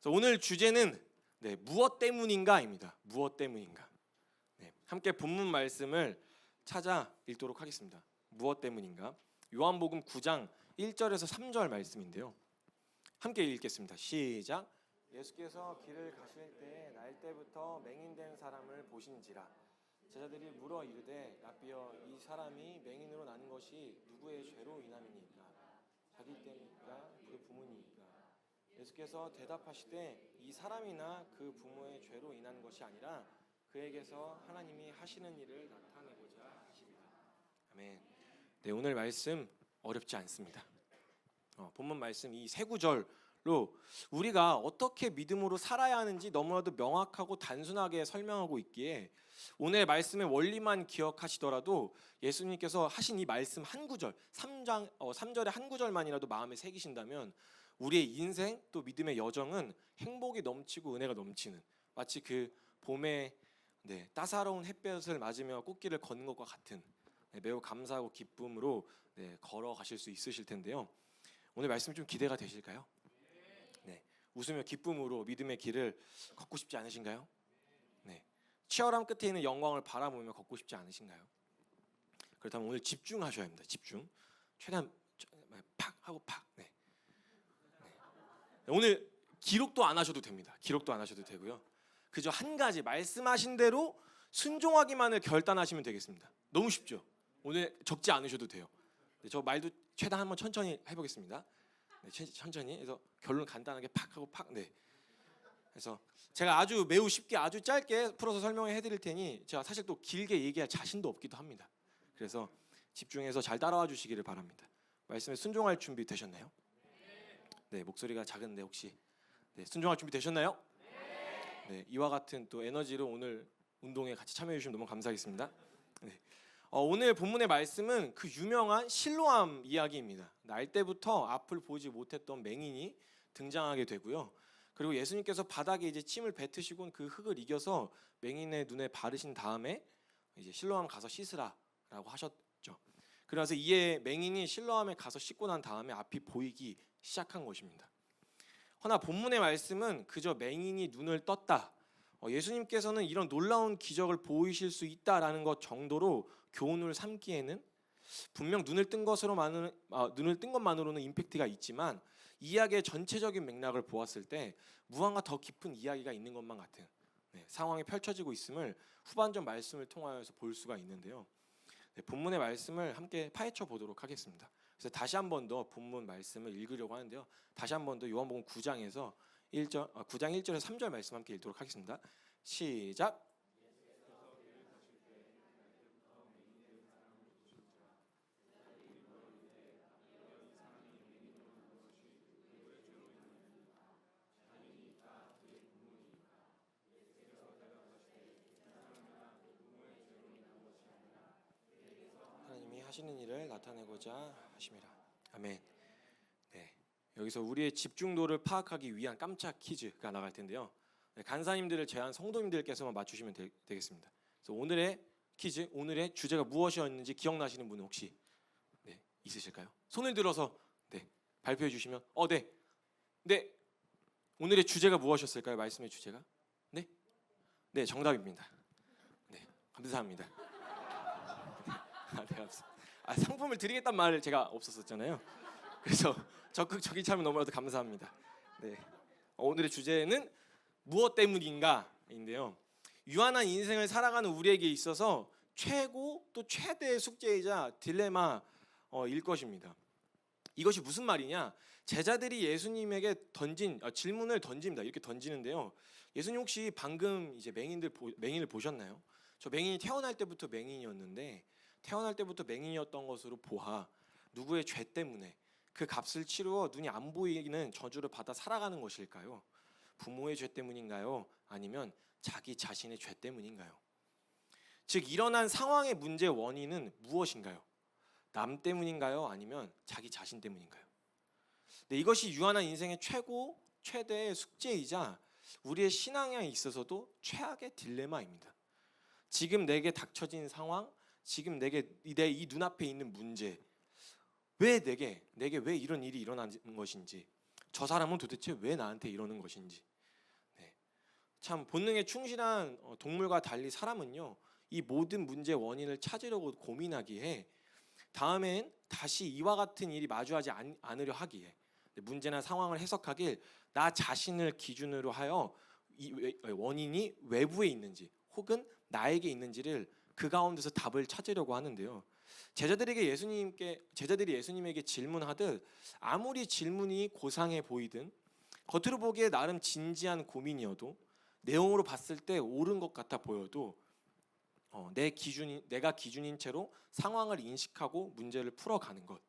그래서 오늘 주제는 무엇 때문인가입니다. 무엇 때문인가. 함께 본문 말씀을 찾아 읽도록 하겠습니다. 무엇 때문인가? 요한복음 9장 1절에서 3절 말씀인데요. 함께 읽겠습니다. 시작. 예수께서 길을 가실 때 날 때부터 맹인된 사람을 보신지라. 제자들이 물어 이르되 라삐여, 이 사람이 맹인으로 나는 것이 누구의 죄로 인함이니까? 자기 때니까 그 부모니까? 예수께서 대답하시되 이 사람이나 그 부모의 죄로 인한 것이 아니라 그에게서 하나님이 하시는 일을 나타내고자 하십니다. 아멘. 오늘 말씀 어렵지 않습니다. 본문 말씀 이 세 구절로 우리가 어떻게 믿음으로 살아야 하는지 너무나도 명확하고 단순하게 설명하고 있기에 오늘 말씀의 원리만 기억하시더라도 예수님께서 하신 이 말씀 한 구절, 3절의 한 구절만이라도 마음에 새기신다면 우리의 인생 또 믿음의 여정은 행복이 넘치고 은혜가 넘치는, 마치 그 봄에 따사로운 햇볕을 맞으며 꽃길을 걷는 것과 같은 매우 감사하고 기쁨으로 걸어가실 수 있으실 텐데요. 오늘 말씀 좀 기대가 되실까요? 웃으며 기쁨으로 믿음의 길을 걷고 싶지 않으신가요? 치열함 끝에 있는 영광을 바라보며 걷고 싶지 않으신가요? 그렇다면 오늘 집중하셔야 합니다. 집중. 최대한 팍 하고 팍. 오늘 기록도 안 하셔도 됩니다. 기록도 안 하셔도 되고요. 그저 한 가지 말씀하신 대로 순종하기만을 결단하시면 되겠습니다. 너무 쉽죠? 오늘 적지 않으셔도 돼요. 저 말도 최대한 한번 천천히 해보겠습니다. 천천히 해서 결론 간단하게 팍 하고 팍. 그래서 제가 아주 매우 쉽게 아주 짧게 풀어서 설명해 드릴 테니 제가 사실 또 길게 얘기할 자신도 없기도 합니다. 그래서 집중해서 잘 따라와 주시기를 바랍니다. 말씀에 순종할 준비 되셨나요? 목소리가 작은데 혹시 순종할 준비 되셨나요? 이와 같은 또 에너지로 오늘 운동에 같이 참여해 주시면 너무 감사하겠습니다. 오늘 본문의 말씀은 그 유명한 실로암 이야기입니다. 날 때부터 앞을 보지 못했던 맹인이 등장하게 되고요. 그리고 예수님께서 바닥에 이제 침을 뱉으시고 그 흙을 이겨서 맹인의 눈에 바르신 다음에 이제 실로암 가서 씻으라라고 하셨죠. 그래서 이에 맹인이 실로암에 가서 씻고 난 다음에 앞이 보이기 시작한 것입니다. 허나 본문의 말씀은 그저 맹인이 눈을 떴다, 예수님께서는 이런 놀라운 기적을 보이실 수 있다라는 것 정도로 교훈을 삼기에는 분명 눈을 뜬 것만으로는 임팩트가 있지만 이야기의 전체적인 맥락을 보았을 때 무언가 더 깊은 이야기가 있는 것만 같은 상황이 펼쳐지고 있음을 후반전 말씀을 통하여서 볼 수가 있는데요. 본문의 말씀을 함께 파헤쳐 보도록 하겠습니다. 그래서 다시 한 번 더 본문 말씀을 읽으려고 하는데요. 다시 한 번 더 요한복음 9장 1절에서 3절 말씀 함께 읽도록 하겠습니다. 시작. 하나님이 하시는 일을 나타내고자 하심이라. 아멘. 여기서 우리의 집중도를 파악하기 위한 깜짝 퀴즈가 나갈 텐데요. 간사님들을 제한 성도님들께서만 맞추시면 되겠습니다. 그래서 오늘의 퀴즈, 오늘의 주제가 무엇이었는지 기억나시는 분은 혹시 있으실까요? 손을 들어서 발표해 주시면 네. 오늘의 주제가 무엇이었을까요? 말씀의 주제가? 정답입니다. 감사합니다. 상품을 드리겠다는 말을 제가 없었었잖아요. 그래서 적극적인 참여 너무나도 감사합니다. 오늘의 주제는 무엇 때문인가인데요. 유한한 인생을 살아가는 우리에게 있어서 최고 또 최대의 숙제이자 딜레마일 것입니다. 이것이 무슨 말이냐? 제자들이 예수님에게 던진 질문을 던집니다. 이렇게 던지는데요. 예수님 혹시 방금 이제 맹인을 보셨나요? 저 맹인이 태어날 때부터 맹인이었는데 태어날 때부터 맹인이었던 것으로 보아 누구의 죄 때문에 그 값을 치루어 눈이 안 보이는 저주를 받아 살아가는 것일까요? 부모의 죄 때문인가요? 아니면 자기 자신의 죄 때문인가요? 즉 일어난 상황의 문제의 원인은 무엇인가요? 남 때문인가요? 아니면 자기 자신 때문인가요? 이것이 유한한 인생의 최대의 숙제이자 우리의 신앙에 있어서도 최악의 딜레마입니다. 지금 내게 닥쳐진 상황, 지금 내 이 눈앞에 있는 문제, 왜 내게 왜 이런 일이 일어나는 것인지, 저 사람은 도대체 왜 나한테 이러는 것인지, 참 본능에 충실한 동물과 달리 사람은요, 이 모든 문제의 원인을 찾으려고 고민하기에 다음엔 다시 이와 같은 일이 마주하지 않으려 하기에 문제나 상황을 해석하길 나 자신을 기준으로 하여 이 원인이 외부에 있는지 혹은 나에게 있는지를 그 가운데서 답을 찾으려고 하는데요. 제자들이 예수님에게 질문하듯 아무리 질문이 고상해 보이든 겉으로 보기에 나름 진지한 고민이어도 내용으로 봤을 때 옳은 것 같아 보여도 내가 기준인 채로 상황을 인식하고 문제를 풀어가는 것,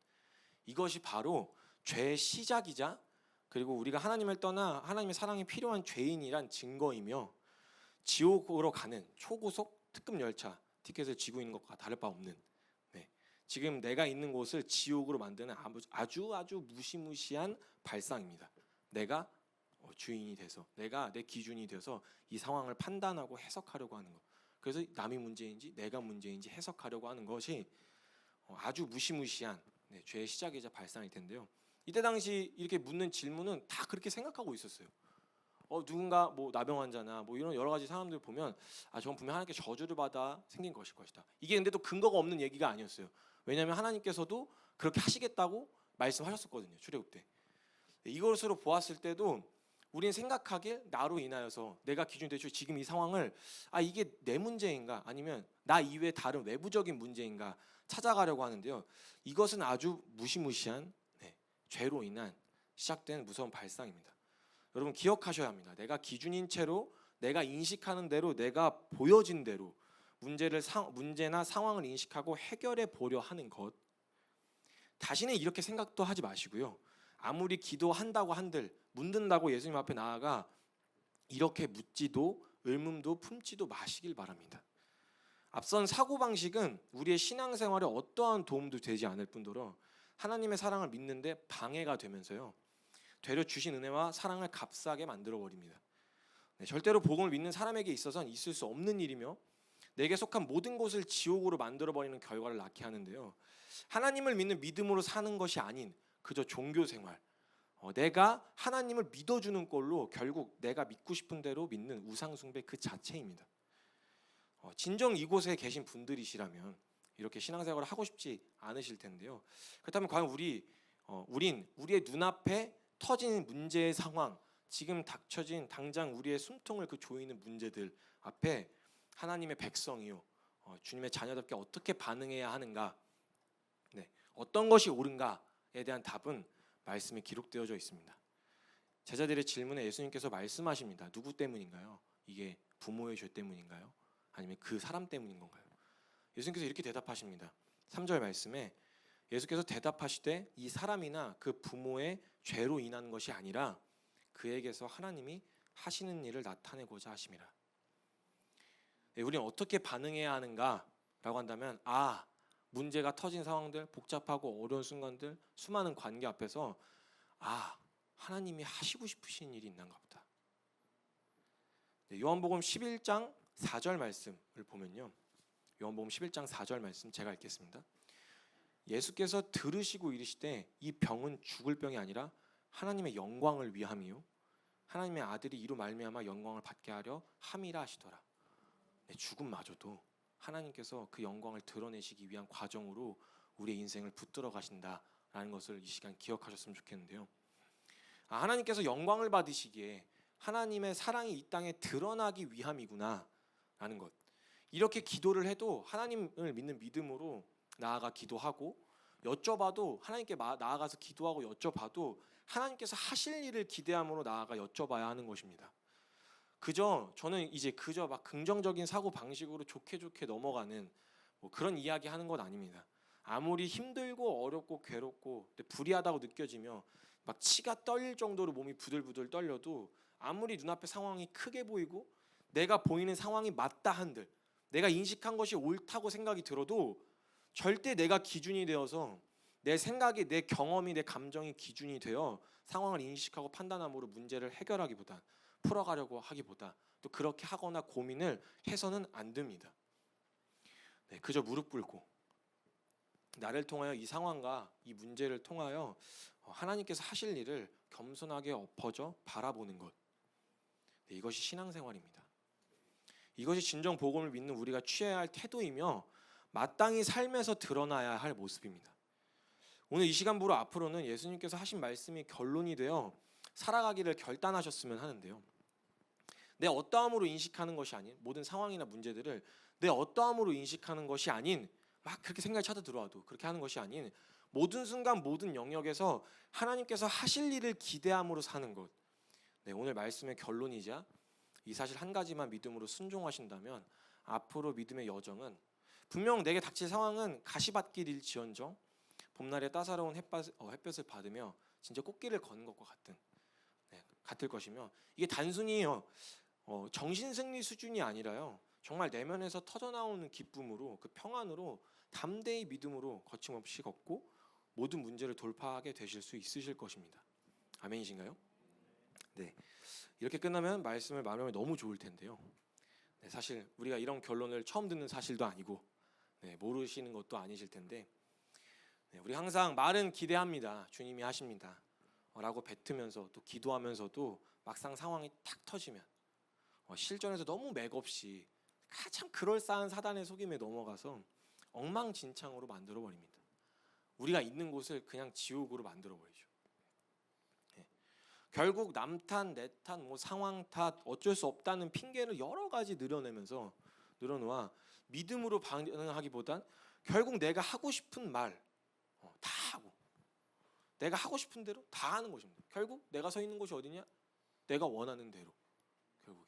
이것이 바로 죄의 시작이자 그리고 우리가 하나님을 떠나 하나님의 사랑이 필요한 죄인이란 증거이며 지옥으로 가는 초고속 특급 열차 티켓을 쥐고 있는 것과 다를 바 없는, 지금 내가 있는 곳을 지옥으로 만드는 아주 무시무시한 발상입니다. 내가 주인이 돼서, 내가 내 기준이 돼서 이 상황을 판단하고 해석하려고 하는 것. 그래서 남이 문제인지 내가 문제인지 해석하려고 하는 것이 아주 무시무시한 죄의 시작이자 발상일 텐데요. 이때 당시 이렇게 묻는 질문은 다 그렇게 생각하고 있었어요. 누군가 뭐 나병 환자나 뭐 이런 여러 가지 사람들 보면 저건 분명 하나님께 저주를 받아 생긴 것일 것이다. 이게 근데 또 근거가 없는 얘기가 아니었어요. 왜냐하면 하나님께서도 그렇게 하시겠다고 말씀하셨었거든요. 출애굽 때. 이것으로 보았을 때도 우리는 생각하길 나로 인하여서 내가 기준이 되죠. 지금 이 상황을 이게 내 문제인가 아니면 나 이외에 다른 외부적인 문제인가 찾아가려고 하는데요. 이것은 아주 무시무시한 죄로 인한 시작된 무서운 발상입니다. 여러분 기억하셔야 합니다. 내가 기준인 채로 내가 인식하는 대로 내가 보여진 대로 문제나 상황을 인식하고 해결해 보려 하는 것. 다시는 이렇게 생각도 하지 마시고요. 아무리 기도한다고 한들 묻는다고 예수님 앞에 나아가 이렇게 묻지도 의문도 품지도 마시길 바랍니다. 앞선 사고방식은 우리의 신앙생활에 어떠한 도움도 되지 않을 뿐더러 하나님의 사랑을 믿는데 방해가 되면서요, 되려 주신 은혜와 사랑을 값싸게 만들어버립니다. 절대로 복음을 믿는 사람에게 있어서는 있을 수 없는 일이며 내게 속한 모든 곳을 지옥으로 만들어버리는 결과를 낳게 하는데요. 하나님을 믿는 믿음으로 사는 것이 아닌 그저 종교생활, 내가 하나님을 믿어주는 꼴로 결국 내가 믿고 싶은 대로 믿는 우상숭배 그 자체입니다. 진정 이곳에 계신 분들이시라면 이렇게 신앙생활을 하고 싶지 않으실 텐데요. 그렇다면 과연 우린 우리의 눈앞에 터진 문제의 상황, 지금 닥쳐진 당장 우리의 숨통을 조이는 문제들 앞에 하나님의 백성이요, 주님의 자녀답게 어떻게 반응해야 하는가, 어떤 것이 옳은가에 대한 답은 말씀에 기록되어져 있습니다. 제자들의 질문에 예수님께서 말씀하십니다. 누구 때문인가요? 이게 부모의 죄 때문인가요? 아니면 그 사람 때문인 건가요? 예수님께서 이렇게 대답하십니다. 3절 말씀에 예수께서 대답하시되 이 사람이나 그 부모의 죄로 인한 것이 아니라 그에게서 하나님이 하시는 일을 나타내고자 하심이라. 우리는 어떻게 반응해야 하는가라고 한다면 문제가 터진 상황들, 복잡하고 어려운 순간들, 수많은 관계 앞에서 하나님이 하시고 싶으신 일이 있는가 보다. 요한복음 11장 4절 말씀을 보면요, 요한복음 11장 4절 말씀 제가 읽겠습니다. 예수께서 들으시고 이르시되 이 병은 죽을 병이 아니라 하나님의 영광을 위함이요 하나님의 아들이 이로 말미암아 영광을 받게 하려 함이라 하시더라. 죽음마저도 하나님께서 그 영광을 드러내시기 위한 과정으로 우리의 인생을 붙들어 가신다라는 것을 이 시간 기억하셨으면 좋겠는데요. 하나님께서 영광을 받으시기에 하나님의 사랑이 이 땅에 드러나기 위함이구나 라는 것, 이렇게 기도를 해도 하나님을 믿는 믿음으로 나아가 기도하고 여쭤봐도 하나님께 나아가서 기도하고 여쭤봐도 하나님께서 하실 일을 기대함으로 나아가 여쭤봐야 하는 것입니다. 저는 그저 막 긍정적인 사고 방식으로 좋게 넘어가는 그런 이야기 하는 것 아닙니다. 아무리 힘들고 어렵고 괴롭고 불의하다고 느껴지며 막 치가 떨릴 정도로 몸이 부들부들 떨려도 아무리 눈앞에 상황이 크게 보이고 내가 보이는 상황이 맞다 한들, 내가 인식한 것이 옳다고 생각이 들어도 절대 내가 기준이 되어서 내 생각이, 내 경험이, 내 감정이 기준이 되어 상황을 인식하고 판단함으로 문제를 해결하기보다, 풀어가려고 하기보다 또 그렇게 하거나 고민을 해서는 안 됩니다. 그저 무릎 꿇고 나를 통하여 이 상황과 이 문제를 통하여 하나님께서 하실 일을 겸손하게 엎어져 바라보는 것. 네, 이것이 신앙생활입니다. 이것이 진정 복음을 믿는 우리가 취해야 할 태도이며 마땅히 삶에서 드러나야 할 모습입니다. 오늘 이 시간부로 앞으로는 예수님께서 하신 말씀이 결론이 되어 살아가기를 결단하셨으면 하는데요. 내 어떠함으로 인식하는 것이 아닌, 모든 상황이나 문제들을 내 어떠함으로 인식하는 것이 아닌, 막 그렇게 생각이 차도 들어와도 그렇게 하는 것이 아닌, 모든 순간 모든 영역에서 하나님께서 하실 일을 기대함으로 사는 것. 네, 오늘 말씀의 결론이자 이 사실 한 가지만 믿음으로 순종하신다면 앞으로 믿음의 여정은, 분명 내게 닥칠 상황은 가시밭길일지언정 봄날의 따사로운 햇볕을 받으며 진짜 꽃길을 걷는 것과 같을 것이며, 이게 단순히 정신승리 수준이 아니라요, 정말 내면에서 터져나오는 기쁨으로, 그 평안으로 담대히 믿음으로 거침없이 걷고 모든 문제를 돌파하게 되실 수 있으실 것입니다. 아멘이신가요? 네, 이렇게 끝나면 말씀을 마무리하면 너무 좋을 텐데요. 네, 사실 우리가 이런 결론을 처음 듣는 사실도 아니고, 네, 모르시는 것도 아니실 텐데, 네, 우리 항상 말은 기대합니다. 주님이 하십니다. 라고 뱉으면서 또 기도하면서도 막상 상황이 탁 터지면 실전에서 너무 맥없이 가장 그럴싸한 사단의 속임에 넘어가서 엉망진창으로 만들어버립니다. 우리가 있는 곳을 그냥 지옥으로 만들어버리죠. 네. 결국 남 탓, 내 탓, 상황 탓, 어쩔 수 없다는 핑계를 여러 가지 늘어놓아 믿음으로 반응하기보단 결국 내가 하고 싶은 말 다 하고 내가 하고 싶은 대로 다 하는 것입니다. 결국 내가 서 있는 곳이 어디냐? 내가 원하는 대로. 결국에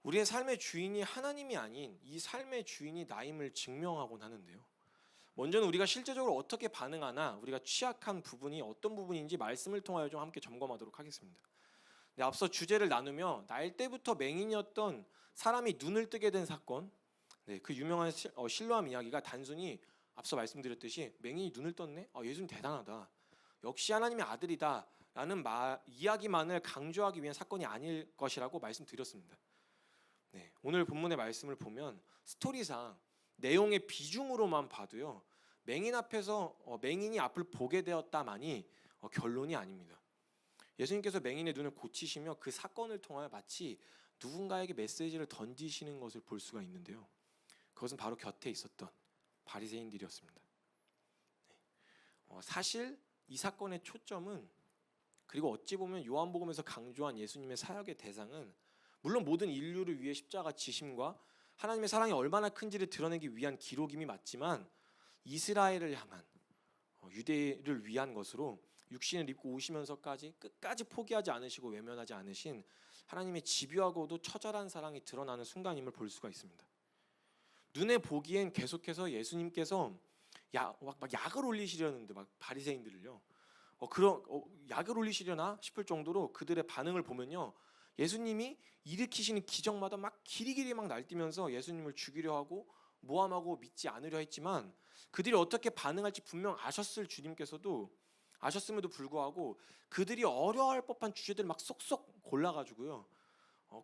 우리의 삶의 주인이 하나님이 아닌 이 삶의 주인이 나임을 증명하곤 하는데요. 먼저는 우리가 실제적으로 어떻게 반응하나, 우리가 취약한 부분이 어떤 부분인지 말씀을 통하여 좀 함께 점검하도록 하겠습니다. 네, 앞서 주제를 나누며 날 때부터 맹인이었던 사람이 눈을 뜨게 된 사건, 네, 그 유명한 실로암 이야기가 단순히 앞서 말씀드렸듯이 맹인이 눈을 떴네? 예수님 대단하다, 역시 하나님의 아들이다 라는 이야기만을 강조하기 위한 사건이 아닐 것이라고 말씀드렸습니다. 네, 오늘 본문의 말씀을 보면 스토리상 내용의 비중으로만 봐도요, 맹인이 앞을 보게 되었다만이 결론이 아닙니다. 예수님께서 맹인의 눈을 고치시며 그 사건을 통하여 마치 누군가에게 메시지를 던지시는 것을 볼 수가 있는데요. 그것은 바로 곁에 있었던 바리새인들이었습니다. 사실 이 사건의 초점은, 그리고 어찌 보면 요한복음에서 강조한 예수님의 사역의 대상은, 물론 모든 인류를 위해 십자가 지심과 하나님의 사랑이 얼마나 큰지를 드러내기 위한 기록임이 맞지만, 이스라엘을 향한, 유대를 위한 것으로 육신을 입고 오시면서까지 끝까지 포기하지 않으시고 외면하지 않으신 하나님의 집요하고도 처절한 사랑이 드러나는 순간임을 볼 수가 있습니다. 눈에 보기엔 계속해서 예수님께서 막 약을 올리시려는데, 막 바리새인들을요, 약을 올리시려나 싶을 정도로 그들의 반응을 보면요, 예수님이 일으키시는 기적마다 막 길이길이 막 날뛰면서 예수님을 죽이려 하고 모함하고 믿지 않으려 했지만, 그들이 어떻게 반응할지 분명 아셨음에도 불구하고 그들이 어려워할 법한 주제들을 막 쏙쏙 골라가지고요,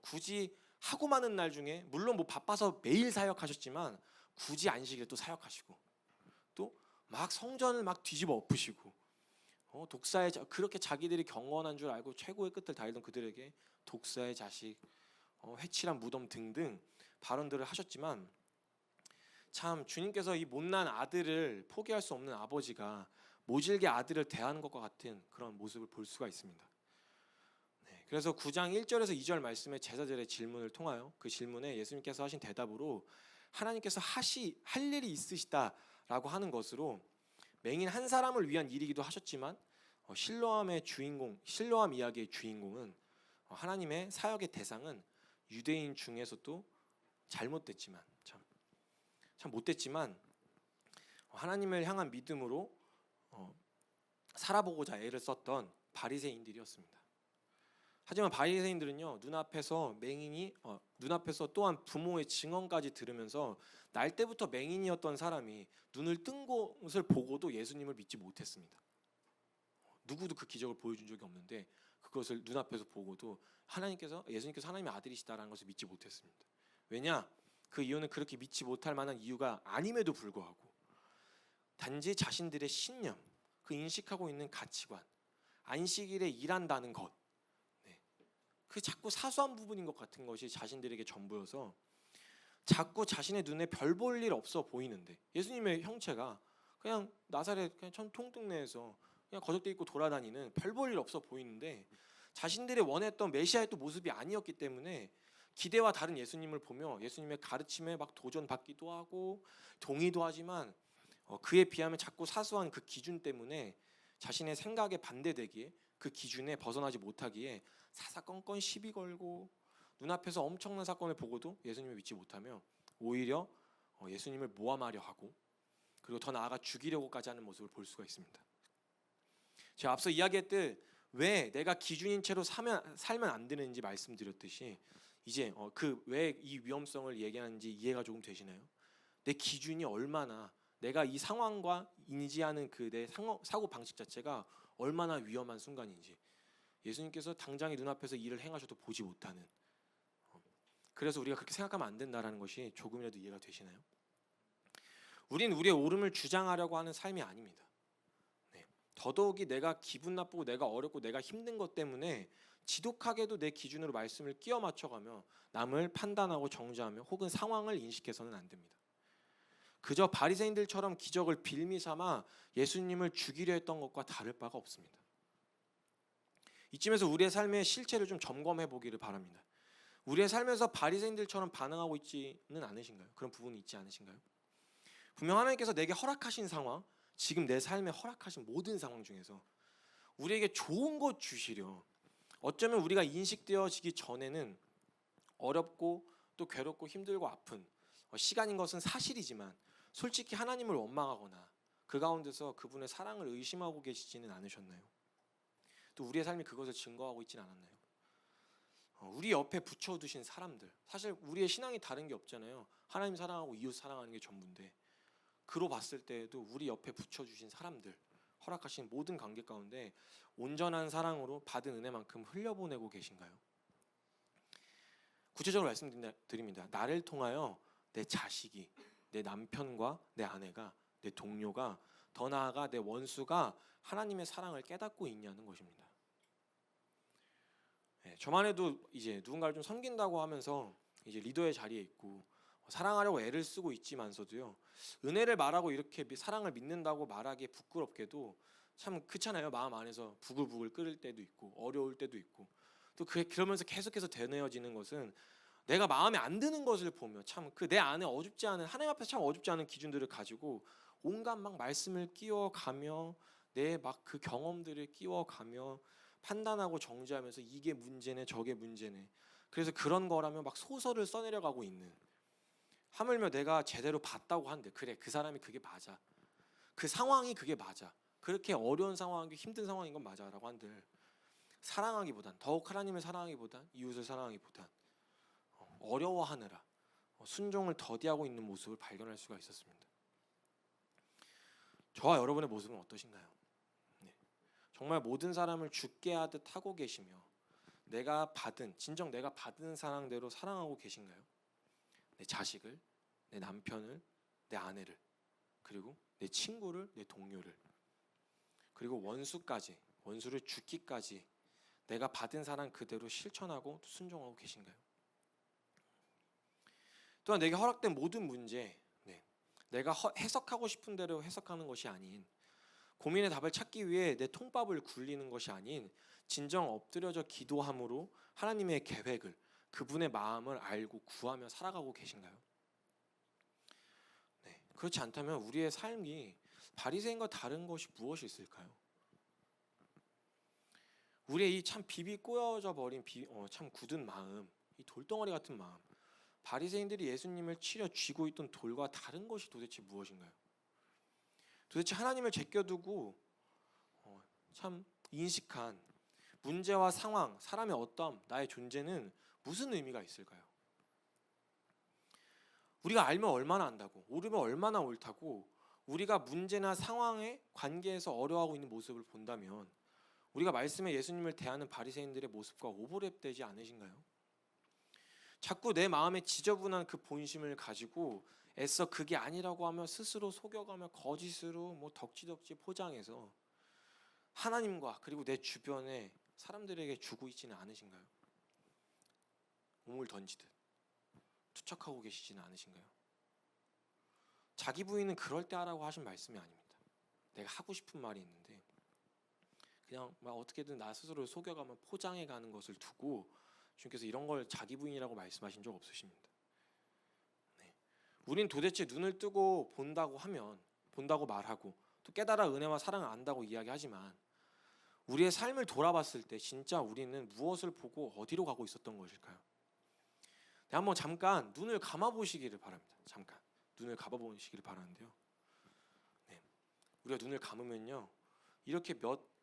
굳이 하고 많은 날 중에, 물론 바빠서 매일 사역하셨지만 굳이 안식일에 또 사역하시고, 또 막 성전을 막 뒤집어 엎으시고, 그렇게 자기들이 경건한 줄 알고 최고의 끝을 다이던 그들에게 독사의 자식, 회칠한 무덤 등등 발언들을 하셨지만, 참 주님께서 이 못난 아들을 포기할 수 없는 아버지가 모질게 아들을 대하는 것과 같은 그런 모습을 볼 수가 있습니다. 네, 그래서 9장 1절에서 2절 말씀의 제자들의 질문을 통하여 그 질문에 예수님께서 하신 대답으로 하나님께서 할 일이 있으시다라고 하는 것으로, 맹인 한 사람을 위한 일이기도 하셨지만 실로암 이야기의 주인공은, 하나님의 사역의 대상은 유대인 중에서도 잘못됐지만 참 못됐지만 하나님을 향한 믿음으로 살아보고자 애를 썼던 바리새인들이었습니다. 하지만 바리새인들은요, 눈앞에서 또한 부모의 증언까지 들으면서 날 때부터 맹인이었던 사람이 눈을 뜬 것을 보고도 예수님을 믿지 못했습니다. 누구도 그 기적을 보여준 적이 없는데 그것을 눈앞에서 보고도 예수님께서 하나님의 아들이시다라는 것을 믿지 못했습니다. 왜냐? 그 이유는 그렇게 믿지 못할 만한 이유가 아님에도 불구하고 단지 자신들의 신념, 그 인식하고 있는 가치관, 안식일에 일한다는 것, 그 자꾸 사소한 부분인 것 같은 것이 자신들에게 전부여서 자꾸 자신의 눈에 별 볼 일 없어 보이는데, 예수님의 형체가 그냥 나사렛 그냥 통동네에서 그냥 거적대 입고 돌아다니는 별 볼 일 없어 보이는데, 자신들이 원했던 메시아의 또 모습이 아니었기 때문에 기대와 다른 예수님을 보며 예수님의 가르침에 막 도전받기도 하고 동의도 하지만 그에 비하면 자꾸 사소한 그 기준 때문에 자신의 생각에 반대되기에, 그 기준에 벗어나지 못하기에 사사건건 시비 걸고 눈앞에서 엄청난 사건을 보고도 예수님을 믿지 못하며 오히려 예수님을 모함하려 하고, 그리고 더 나아가 죽이려고까지 하는 모습을 볼 수가 있습니다. 제가 앞서 이야기했듯 왜 내가 기준인 채로 살면 안 되는지 말씀드렸듯이, 이제 그 왜 이 위험성을 얘기하는지 이해가 조금 되시나요? 내 기준이 얼마나, 내가 이 상황과 인지하는 그 내 사고 방식 자체가 얼마나 위험한 순간인지, 예수님께서 당장의 눈앞에서 일을 행하셔도 보지 못하는, 그래서 우리가 그렇게 생각하면 안 된다라는 것이 조금이라도 이해가 되시나요? 우리는 우리의 옳음을 주장하려고 하는 삶이 아닙니다. 더더욱이 내가 기분 나쁘고 내가 어렵고 내가 힘든 것 때문에 지독하게도 내 기준으로 말씀을 끼워 맞춰가며 남을 판단하고 정죄하며 혹은 상황을 인식해서는 안 됩니다. 그저 바리새인들처럼 기적을 빌미 삼아 예수님을 죽이려 했던 것과 다를 바가 없습니다. 이쯤에서 우리의 삶의 실체를 좀 점검해 보기를 바랍니다. 우리의 삶에서 바리새인들처럼 반응하고 있지는 않으신가요? 그런 부분이 있지 않으신가요? 분명 하나님께서 내게 허락하신 상황, 지금 내 삶에 허락하신 모든 상황 중에서 우리에게 좋은 것 주시려, 어쩌면 우리가 인식되어지기 전에는 어렵고 또 괴롭고 힘들고 아픈 시간인 것은 사실이지만, 솔직히 하나님을 원망하거나 그 가운데서 그분의 사랑을 의심하고 계시지는 않으셨나요? 또 우리의 삶이 그것을 증거하고 있지는 않았나요? 우리 옆에 붙여두신 사람들, 사실 우리의 신앙이 다른 게 없잖아요. 하나님 사랑하고 이웃 사랑하는 게 전부인데, 그로 봤을 때에도 우리 옆에 붙여주신 사람들, 허락하신 모든 관계 가운데 온전한 사랑으로 받은 은혜만큼 흘려보내고 계신가요? 구체적으로 말씀드립니다. 나를 통하여 내 자식이, 내 남편과 내 아내가, 내 동료가, 더 나아가 내 원수가 하나님의 사랑을 깨닫고 있냐는 것입니다. 저만 해도 이제 누군가를 좀 섬긴다고 하면서 이제 리더의 자리에 있고 사랑하려고 애를 쓰고 있지만서도요, 은혜를 말하고 이렇게 사랑을 믿는다고 말하기에 부끄럽게도 참 그렇잖아요. 마음 안에서 부글부글 끓을 때도 있고 어려울 때도 있고, 또 그러면서 계속해서 되뇌어지는 것은 내가 마음에 안 드는 것을 보며 참 그 내 안에 어줍지 않은, 하나님 앞에서 참 어줍지 않은 기준들을 가지고 온갖 막 말씀을 끼워가며 내 막 그 경험들을 끼워가며 판단하고 정죄하면서 이게 문제네 저게 문제네, 그래서 그런 거라면 막 소설을 써내려가고 있는, 하물며 내가 제대로 봤다고 한데 그래 그 사람이 그게 맞아, 그 상황이 그게 맞아, 그렇게 어려운 상황이 힘든 상황인 건 맞아라고 한들 사랑하기보단, 더욱 하나님을 사랑하기보단 이웃을 사랑하기보단 어려워하느라 순종을 더디하고 있는 모습을 발견할 수가 있었습니다. 저와 여러분의 모습은 어떠신가요? 정말 모든 사람을 죽게 하듯 하고 계시며 진정 내가 받은 사랑대로 사랑하고 계신가요? 내 자식을, 내 남편을, 내 아내를, 그리고 내 친구를, 내 동료를, 그리고 원수를 죽기까지 내가 받은 사랑 그대로 실천하고 순종하고 계신가요? 또한 내게 허락된 모든 문제, 내가 해석하고 싶은 대로 해석하는 것이 아닌, 고민의 답을 찾기 위해 내 통밥을 굴리는 것이 아닌 진정 엎드려져 기도함으로 하나님의 계획을, 그분의 마음을 알고 구하며 살아가고 계신가요? 그렇지 않다면 우리의 삶이 바리새인과 다른 것이 무엇이 있을까요? 우리의 이 참 비비 꼬여져 버린 참 굳은 마음, 이 돌덩어리 같은 마음, 바리새인들이 예수님을 치려 쥐고 있던 돌과 다른 것이 도대체 무엇인가요? 도대체 하나님을 제껴두고 참 인식한 문제와 상황, 사람의 어떠함, 나의 존재는 무슨 의미가 있을까요? 우리가 알면 얼마나 안다고, 옳으면 얼마나 옳다고 우리가 문제나 상황의 관계에서 어려워하고 있는 모습을 본다면 우리가 말씀에 예수님을 대하는 바리새인들의 모습과 오버랩되지 않으신가요? 자꾸 내 마음에 지저분한 그 본심을 가지고 애써 그게 아니라고 하며 스스로 속여가며 거짓으로 덕지덕지 포장해서 하나님과 그리고 내 주변의 사람들에게 주고 있지는 않으신가요? 우물 던지듯 투척하고 계시지는 않으신가요? 자기 부인은 그럴 때 하라고 하신 말씀이 아닙니다. 내가 하고 싶은 말이 있는데 그냥 막 어떻게든 나 스스로를 속여가면 포장해가는 것을 두고 주님께서 이런 걸 자기 부인이라고 말씀하신 적 없으십니다. 네. 우린 도대체 눈을 뜨고 본다고 하면, 본다고 말하고 또 깨달아 은혜와 사랑을 안다고 이야기하지만 우리의 삶을 돌아봤을 때 진짜 우리는 무엇을 보고 어디로 가고 있었던 것일까요? 네, 한번 잠깐 눈을 감아보시기를 바랍니다. 잠깐 눈을 감아보시기를 바라는데요. 네. 우리가 눈을 감으면요, 이렇게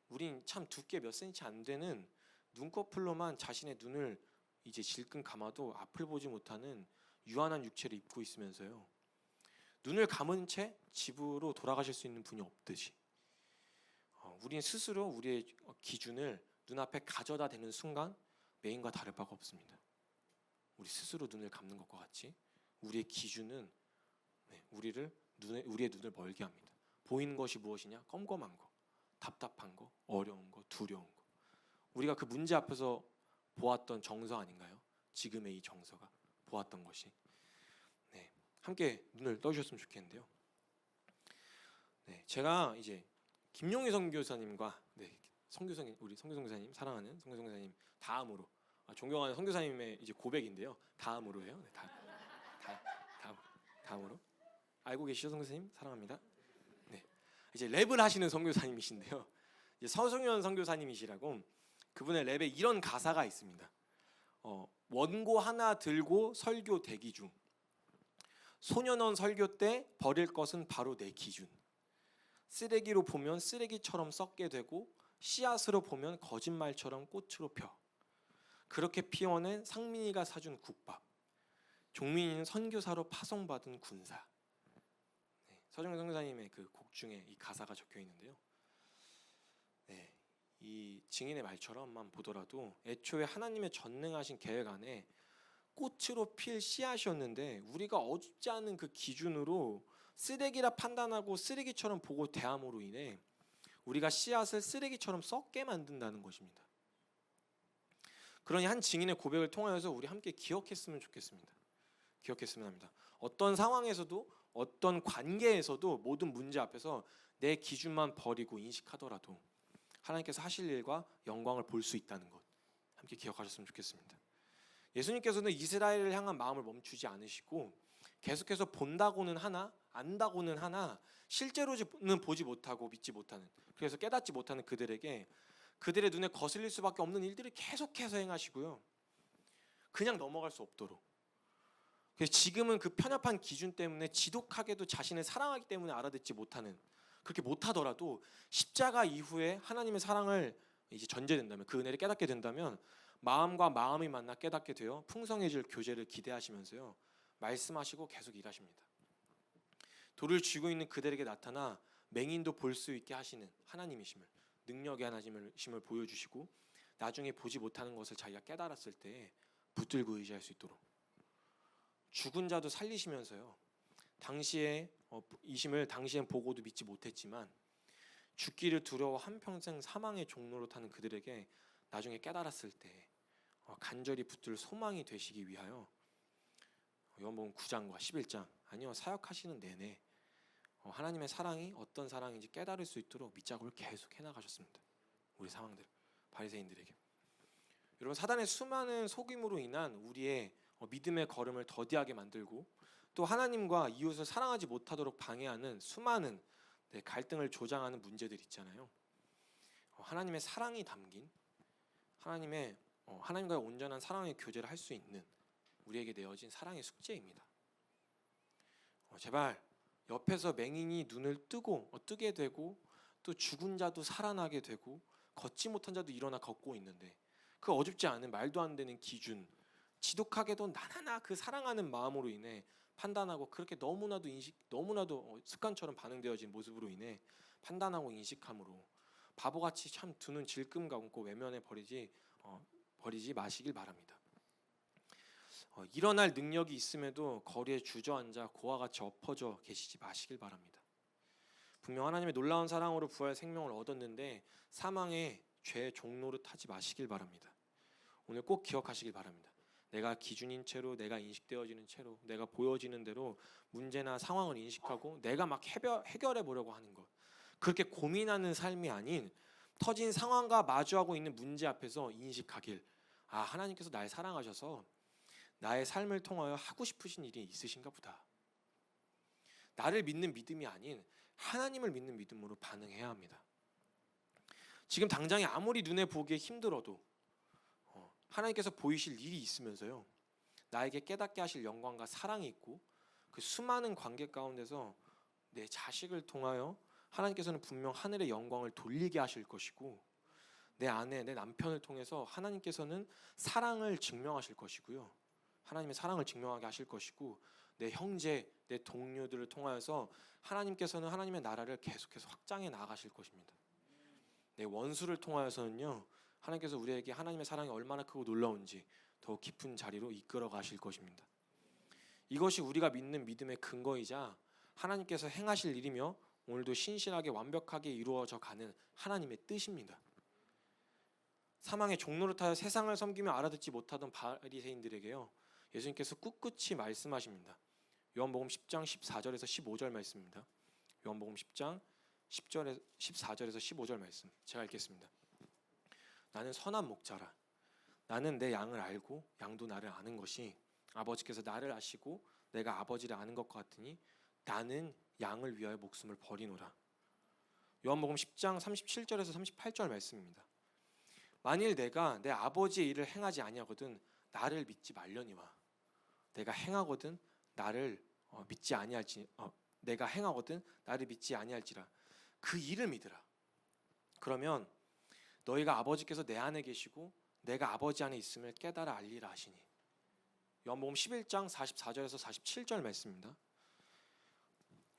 우린 참 두께 몇 센치 안 되는 눈꺼풀로만 자신의 눈을 이제 질끈 감아도 앞을 보지 못하는 유한한 육체를 입고 있으면서요, 눈을 감은 채 집으로 돌아가실 수 있는 분이 없듯이 우리는 스스로 우리의 기준을 눈앞에 가져다 대는 순간 메인과 다를 바가 없습니다. 우리 스스로 눈을 감는 것과 같이 우리의 기준은 우리의 눈을 멀게 합니다. 보이는 것이 무엇이냐? 껌껌한 거, 답답한 거, 어려운 거, 두려운 거. 우리가 그 문제 앞에서 보았던 정서 아닌가요? 지금의 이 정서가 보았던 것이. 네, 함께 눈을 떠주셨으면 좋겠는데요. 네, 제가 이제 김용희 선교사님과 선교사님, 우리 선교사님, 사랑하는 선교사님 다음으로 존경하는 선교사님의 이제 고백인데요. 다음으로예요. 네, 다음으로. 알고 계시죠, 선교사님? 사랑합니다. 네, 이제 랩을 하시는 선교사님이신데요. 이제 서승현 선교사님이시라고, 그분의 랩에 이런 가사가 있습니다. 원고 하나 들고 설교 대기 중. 소년원 설교 때 버릴 것은 바로 내 기준. 쓰레기로 보면 쓰레기처럼 썩게 되고 씨앗으로 보면 거짓말처럼 꽃으로 펴. 그렇게 피워낸 상민이가 사준 국밥. 종민이는 선교사로 파송받은 군사. 네, 서정현 선교사님의 그 곡 중에 이 가사가 적혀 있는데요. 네, 이 증인의 말처럼만 보더라도 애초에 하나님의 전능하신 계획 안에 꽃으로 필 씨앗이었는데 우리가 어둡지 않은 그 기준으로 쓰레기라 판단하고 쓰레기처럼 보고 대함으로 인해 우리가 씨앗을 쓰레기처럼 썩게 만든다는 것입니다. 그러니 한 증인의 고백을 통하여서 우리 함께 기억했으면 좋겠습니다. 기억했으면 합니다. 어떤 상황에서도 어떤 관계에서도 모든 문제 앞에서 내 기준만 버리고 인식하더라도 하나님께서 하실 일과 영광을 볼 수 있다는 것 함께 기억하셨으면 좋겠습니다. 예수님께서는 이스라엘을 향한 마음을 멈추지 않으시고 계속해서 본다고는 하나 안다고는 하나 실제로는 보지 못하고 믿지 못하는, 그래서 깨닫지 못하는 그들에게 그들의 눈에 거슬릴 수밖에 없는 일들을 계속해서 행하시고요, 그냥 넘어갈 수 없도록. 그래서 지금은 그 편협한 기준 때문에 지독하게도 자신을 사랑하기 때문에 알아듣지 못하는, 그렇게 못하더라도 십자가 이후에 하나님의 사랑을 이제 전제된다면, 그 은혜를 깨닫게 된다면 마음과 마음이 만나 깨닫게 되어 풍성해질 교제를 기대하시면서요, 말씀하시고 계속 일하십니다. 돌을 쥐고 있는 그들에게 나타나 맹인도 볼 수 있게 하시는 하나님이심을, 능력의 하나님이심을 보여주시고 나중에 보지 못하는 것을 자기가 깨달았을 때 붙들고 의지할 수 있도록 죽은 자도 살리시면서요, 당시에 이심을 당시엔 보고도 믿지 못했지만 죽기를 두려워 한평생 사망의 종로로 타는 그들에게 나중에 깨달았을 때 간절히 붙들 소망이 되시기 위하여 요한복음 9장과 11장, 아니요, 사역하시는 내내 하나님의 사랑이 어떤 사랑인지 깨달을 수 있도록 밑작업을 계속 해나가셨습니다. 우리 상황들, 바리새인들에게. 여러분, 사단의 수많은 속임으로 인한 우리의 믿음의 걸음을 더디하게 만들고 또 하나님과 이웃을 사랑하지 못하도록 방해하는 수많은 갈등을 조장하는 문제들 있잖아요. 하나님의 사랑이 담긴 하나님과의 온전한 사랑의 교제를 할 수 있는 우리에게 내어진 사랑의 숙제입니다. 제발 옆에서 맹인이 눈을 뜨게 되고 또 죽은 자도 살아나게 되고 걷지 못한 자도 일어나 걷고 있는데 그 어줍지 않은 말도 안 되는 기준, 지독하게도 나나나 그 사랑하는 마음으로 인해 판단하고 그렇게 너무나도 습관처럼 반응되어진 모습으로 인해 판단하고 인식함으로 바보같이 참 두 눈 질끔 감고 외면해 버리지 마시길 바랍니다. 일어날 능력이 있음에도 거리에 주저앉아 고와 같이 엎어져 계시지 마시길 바랍니다. 분명 하나님의 놀라운 사랑으로 부활 생명을 얻었는데 사망의 죄의 종로를 타지 마시길 바랍니다. 오늘 꼭 기억하시길 바랍니다. 내가 기준인 채로, 내가 인식되어지는 채로, 내가 보여지는 대로 문제나 상황을 인식하고 내가 막 해결해 보려고 하는 것, 그렇게 고민하는 삶이 아닌 터진 상황과 마주하고 있는 문제 앞에서 인식하길, 아, 하나님께서 날 사랑하셔서 나의 삶을 통하여 하고 싶으신 일이 있으신가 보다. 나를 믿는 믿음이 아닌 하나님을 믿는 믿음으로 반응해야 합니다. 지금 당장에 아무리 눈에 보기에 힘들어도 하나님께서 보이실 일이 있으면서요, 나에게 깨닫게 하실 영광과 사랑이 있고, 그 수많은 관계 가운데서 내 자식을 통하여 하나님께서는 분명 하늘의 영광을 돌리게 하실 것이고, 내 아내, 내 남편을 통해서 하나님께서는 사랑을 증명하실 것이고요, 하나님의 사랑을 증명하게 하실 것이고, 내 형제, 내 동료들을 통하여서 하나님께서는 하나님의 나라를 계속해서 확장해 나가실 것입니다. 내 원수를 통하여서는요, 하나님께서 우리에게 하나님의 사랑이 얼마나 크고 놀라운지 더 깊은 자리로 이끌어 가실 것입니다. 이것이 우리가 믿는 믿음의 근거이자 하나님께서 행하실 일이며 오늘도 신실하게 완벽하게 이루어져 가는 하나님의 뜻입니다. 사망의 종로를 타여 세상을 섬기며 알아듣지 못하던 바리새인들에게요, 예수님께서 꿋꿋이 말씀하십니다. 요한복음 10장 14절에서 15절 말씀입니다. 요한복음 10장 14절에서 15절 말씀 제가 읽겠습니다. 나는 선한 목자라. 나는 내 양을 알고 양도 나를 아는 것이 아버지께서 나를 아시고 내가 아버지를 아는 것과 같으니 나는 양을 위하여 목숨을 버리노라. 요한복음 10장 37절에서 38절 말씀입니다. 만일 내가 내 아버지의 일을 행하지 아니하거든 나를 믿지 말려니와, 내가 행하거든 나를 믿지 아니할지 내가 행하거든 나를 믿지 아니할지라. 그 일을 믿으라. 그러면 너희가 아버지께서 내 안에 계시고 내가 아버지 안에 있음을 깨달아 알리라 하시니. 요한복음 11장 44절에서 47절 말씀입니다.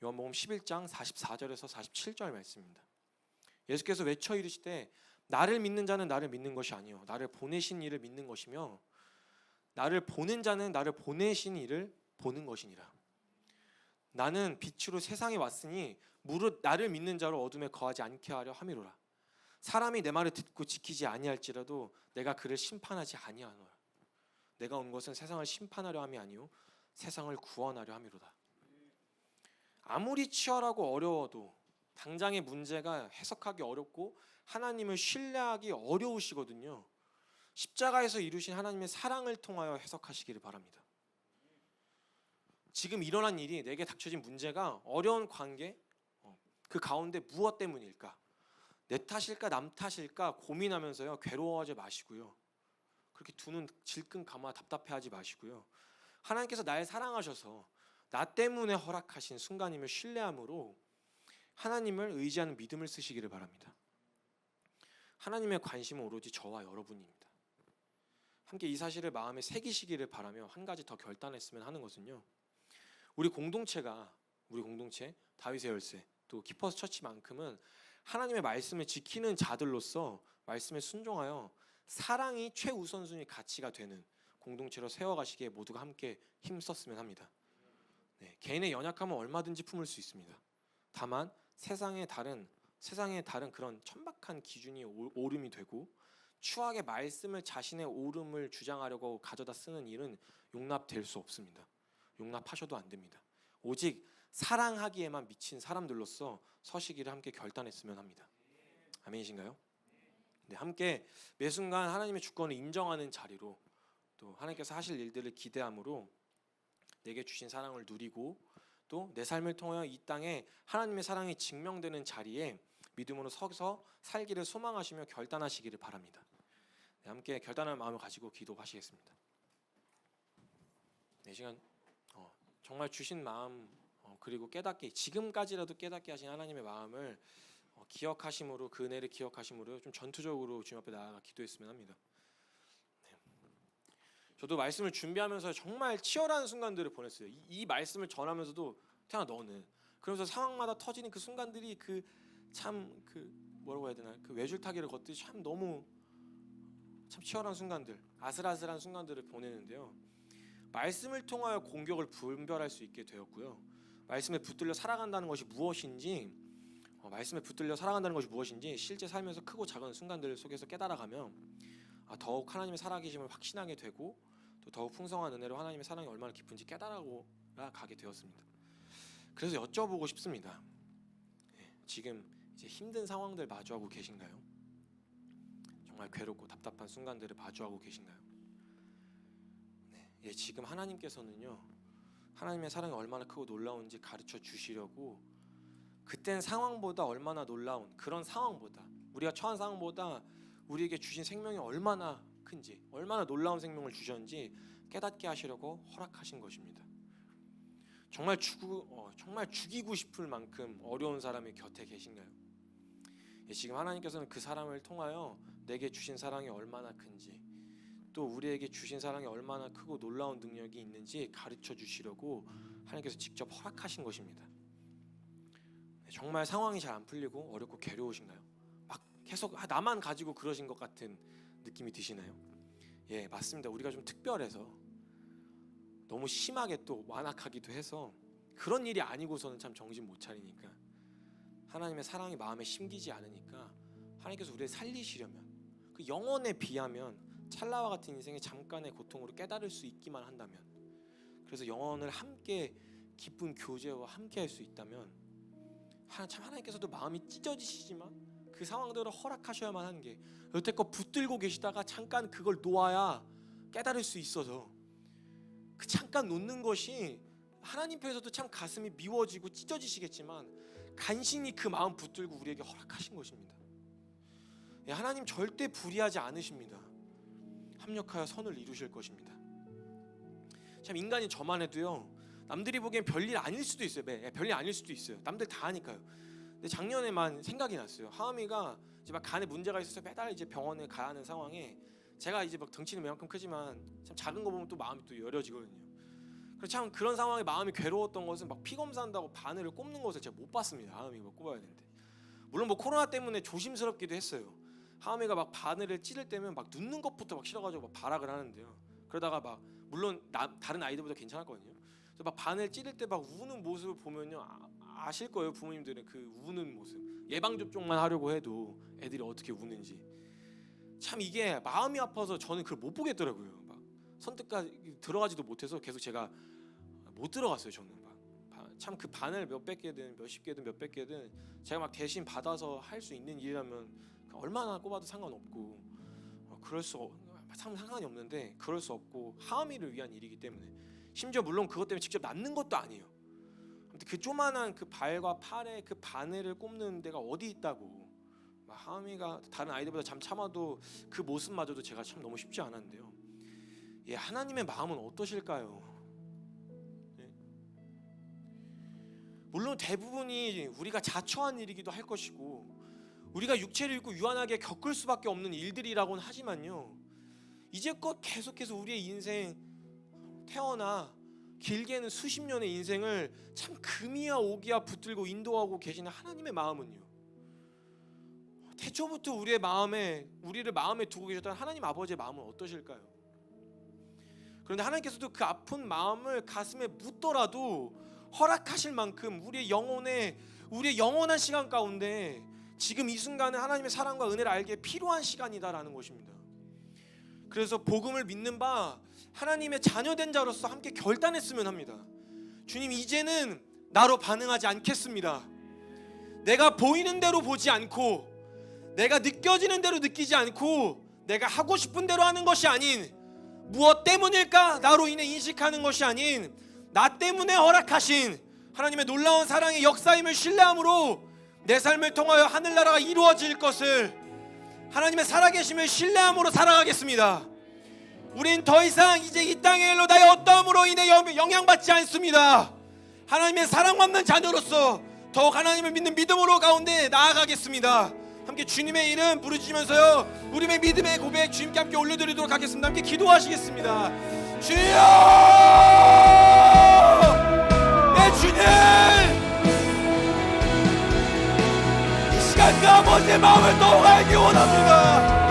요한복음 11장 44절에서 47절 말씀입니다. 예수께서 외쳐 이르시되 나를 믿는 자는 나를 믿는 것이 아니요 나를 보내신 이를 믿는 것이며 나를 보는 자는 나를 보내신 이를 보는 것이니라. 나는 빛으로 세상에 왔으니 무릇 나를 믿는 자로 어둠에 거하지 않게 하려 함이로라. 사람이 내 말을 듣고 지키지 아니할지라도 내가 그를 심판하지 아니하노라. 내가 온 것은 세상을 심판하려 함이 아니요 세상을 구원하려 함이로다. 아무리 치열하고 어려워도 당장의 문제가 해석하기 어렵고 하나님을 신뢰하기 어려우시거든요. 십자가에서 이루신 하나님의 사랑을 통하여 해석하시기를 바랍니다. 지금 일어난 일이, 내게 닥쳐진 문제가, 어려운 관계, 그 가운데 무엇 때문일까? 내 탓일까 남 탓일까 고민하면서요 괴로워하지 마시고요, 그렇게 두 눈 질끈 감아 답답해하지 마시고요, 하나님께서 날 사랑하셔서 나 때문에 허락하신 순간임을 신뢰함으로 하나님을 의지하는 믿음을 쓰시기를 바랍니다. 하나님의 관심은 오로지 저와 여러분입니다. 함께 이 사실을 마음에 새기시기를 바라며 한 가지 더 결단했으면 하는 것은요, 우리 공동체 다윗의 열쇠 또 키퍼스 처치만큼은 하나님의 말씀을 지키는 자들로서 말씀에 순종하여 사랑이 최우선순위 가치가 되는 공동체로 세워가시기에 모두가 함께 힘썼으면 합니다. 개인의 연약함은 얼마든지 품을 수 있습니다. 다만 세상의 다른 그런 천박한 기준이 오름이 되고 추악의 말씀을 자신의 옳음을 주장하려고 가져다 쓰는 일은 용납될 수 없습니다. 용납하셔도 안 됩니다. 오직 사랑하기에만 미친 사람들로서 서시기를 함께 결단했으면 합니다. 아멘이신가요? 네, 함께 매 순간 하나님의 주권을 인정하는 자리로, 또 하나님께서 하실 일들을 기대함으로 내게 주신 사랑을 누리고 또 내 삶을 통하여 이 땅에 하나님의 사랑이 증명되는 자리에 믿음으로 서서 살기를 소망하시며 결단하시기를 바랍니다. 네, 함께 결단할 마음을 가지고 기도하시겠습니다. 네, 시간 정말 주신 마음 그리고 깨닫게, 지금까지라도 깨닫게 하신 하나님의 마음을 기억하심으로, 그 은혜를 기억하심으로 좀 전투적으로 주님 앞에 나아가 기도했으면 합니다. 네. 저도 말씀을 준비하면서 정말 치열한 순간들을 보냈어요. 이 말씀을 전하면서도 태연아 너는, 그러면서 상황마다 터지는 그 순간들이 뭐라고 해야 되나, 그 외줄타기를 걷듯이 너무 치열한 순간들, 아슬아슬한 순간들을 보내는데요, 말씀을 통하여 공격을 분별할 수 있게 되었고요, 말씀에 붙들려 살아간다는 것이 무엇인지 실제 살면서 크고 작은 순간들 속에서 깨달아가면 더욱 하나님의 살아계심을 확신하게 되고, 또 더욱 풍성한 은혜로 하나님의 사랑이 얼마나 깊은지 깨달아 가게 되었습니다. 그래서 여쭤보고 싶습니다. 지금 이제 힘든 상황들 마주하고 계신가요? 정말 괴롭고 답답한 순간들을 마주하고 계신가요? 네, 지금 하나님께서는요, 하나님의 사랑이 얼마나 크고 놀라운지 가르쳐 주시려고, 그땐 상황보다 얼마나 놀라운 그런 상황보다, 우리가 처한 상황보다 우리에게 주신 생명이 얼마나 큰지, 얼마나 놀라운 생명을 주셨는지 깨닫게 하시려고 허락하신 것입니다. 정말 죽이고 싶을 만큼 어려운 사람이 곁에 계신가요? 지금 하나님께서는 그 사람을 통하여 내게 주신 사랑이 얼마나 큰지, 또 우리에게 주신 사랑이 얼마나 크고 놀라운 능력이 있는지 가르쳐 주시려고 하나님께서 직접 허락하신 것입니다. 정말 상황이 잘 안 풀리고 어렵고 괴로우신가요? 막 계속 나만 가지고 그러신 것 같은 느낌이 드시나요? 예, 맞습니다. 우리가 좀 특별해서 너무 심하게 또 완악하기도 해서 그런 일이 아니고서는 참 정신 못 차리니까, 하나님의 사랑이 마음에 심기지 않으니까 하나님께서 우리를 살리시려면, 그 영혼에 비하면 찰나와 같은 인생의 잠깐의 고통으로 깨달을 수 있기만 한다면, 그래서 영혼을 함께 기쁜 교제와 함께 할 수 있다면, 참 하나님께서도 마음이 찢어지시지만 그 상황들을 허락하셔야만 하는 게, 여태껏 붙들고 계시다가 잠깐 그걸 놓아야 깨달을 수 있어서, 그 잠깐 놓는 것이 하나님 편에서도 참 가슴이 미워지고 찢어지시겠지만 간신히 그 마음 붙들고 우리에게 허락하신 것입니다. 하나님 절대 불의하지 않으십니다. 합력하여 선을 이루실 것입니다. 참 인간이 저만 해도요, 남들이 보기엔 별일 아닐 수도 있어요. 별일 아닐 수도 있어요. 남들 다 하니까요. 근데 작년에만 생각이 났어요. 하은이가 이제 막 간에 문제가 있어서 매달 이제 병원에 가야 하는 상황에, 제가 이제 막 덩치는 이만큼 크지만 참 작은 거 보면 또 마음이 또 여려지거든요. 그래서 참 그런 상황에 마음이 괴로웠던 것은, 막 피 검사한다고 바늘을 꼽는 것을 제가 못 봤습니다. 하은이가 꼽아야 되는데, 물론 뭐 코로나 때문에 조심스럽기도 했어요. 하은이가 막 바늘을 찌를 때면 막 눕는 것부터 막 싫어가지고 막 발악을 하는데요. 그러다가 막 물론 다른 아이들보다 괜찮았거든요. 그래서 막 바늘 찌를 때 막 우는 모습을 보면요, 아실 거예요. 부모님들은 그 우는 모습, 예방 접종만 하려고 해도 애들이 어떻게 우는지. 참 이게 마음이 아파서 저는 그걸 못 보겠더라고요. 막 선뜻까지 들어가지도 못해서 계속 제가 못 들어갔어요. 저는 참 그 바늘 몇백 개든 몇십 개든 몇백 개든 제가 막 대신 받아서 할 수 있는 일이라면 얼마나 꼽아도 상관없고, 참 상관이 없는데 그럴 수 없고, 하은이를 위한 일이기 때문에, 심지어 물론 그것 때문에 직접 낫는 것도 아니에요. 아무튼 그 조만한 그 발과 팔에 그 바늘을 꼽는 데가 어디 있다고. 하은이가 다른 아이들보다 잠 참아도 그 모습마저도 제가 참 너무 쉽지 않았는데요. 하나님의 마음은 어떠실까요? 물론 대부분이 우리가 자처한 일이기도 할 것이고, 우리가 육체를 입고 유한하게 겪을 수밖에 없는 일들이라고는 하지만요, 이제껏 계속해서 우리의 인생, 태어나 길게는 수십 년의 인생을 참 금이야 오기야 붙들고 인도하고 계시는 하나님의 마음은요, 태초부터 우리를 마음에 두고 계셨던 하나님 아버지의 마음은 어떠실까요? 그런데 하나님께서도 그 아픈 마음을 가슴에 묻더라도 허락하실 만큼 우리의 영원한 시간 가운데 지금 이 순간은 하나님의 사랑과 은혜를 알기에 필요한 시간이다라는 것입니다. 그래서 복음을 믿는 바 하나님의 자녀된 자로서 함께 결단했으면 합니다. 주님, 이제는 나로 반응하지 않겠습니다. 내가 보이는 대로 보지 않고, 내가 느껴지는 대로 느끼지 않고, 내가 하고 싶은 대로 하는 것이 아닌, 무엇 때문일까 나로 인해 인식하는 것이 아닌, 나 때문에 허락하신 하나님의 놀라운 사랑의 역사임을 신뢰함으로 내 삶을 통하여 하늘나라가 이루어질 것을, 하나님의 살아계심을 신뢰함으로 살아가겠습니다. 우린 더 이상 이제 이 땅의 일로 나의 어떠함으로 인해 영향받지 않습니다. 하나님의 사랑받는 자녀로서 더욱 하나님을 믿는 믿음으로 가운데 나아가겠습니다. 함께 주님의 이름 부르짖으면서요, 우리의 믿음의 고백 주님께 함께 올려드리도록 하겠습니다. 함께 기도하시겠습니다. 주여, 내 주님, 이 시간 그 아버지의 마음을 더욱 알기 원합니다.